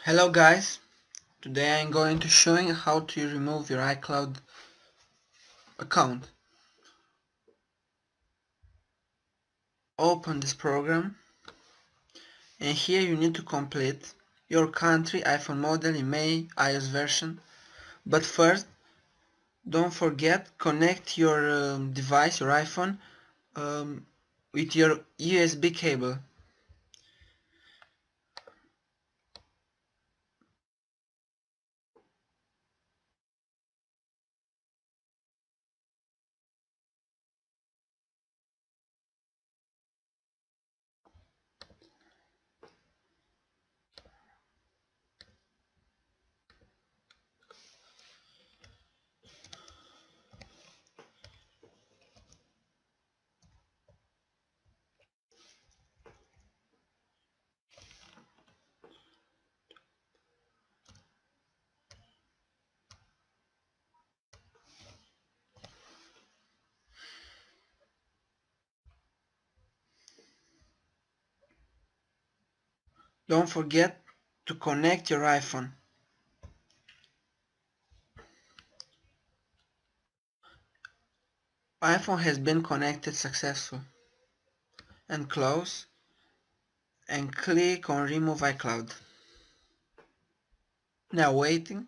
Hello guys, today I'm going to show you how to remove your iCloud account. Open this program and here you need to complete your country, iPhone model, IMEI, iOS version. But first, don't forget connect your device, your iPhone, with your USB cable. Don't forget to connect your iPhone. iPhone has been connected successfully. And close and click on remove iCloud. Now waiting.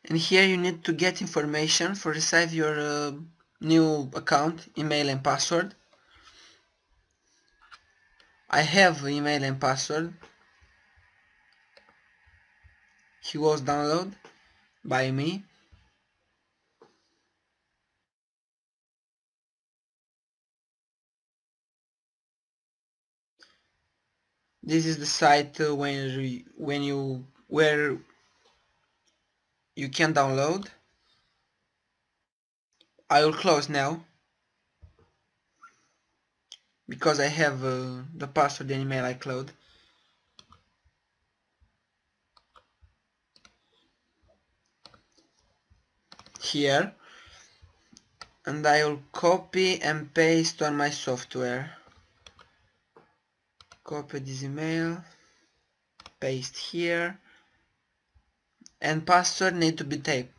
And here you need to get information for receive your new account, email and password. I have email and password. He was downloaded by me. This is the site where you can download. I will close now because I have the password and email iCloud. Here, and I will copy and paste on my software. Copy this email, paste here, and password need to be typed.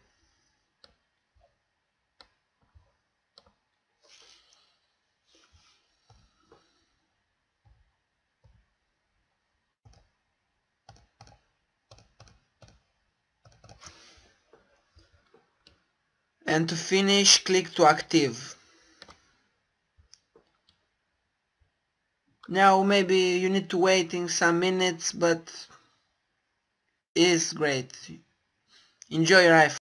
And to finish, click to active. Now maybe you need to wait in some minutes, but it's great. Enjoy your iPhone.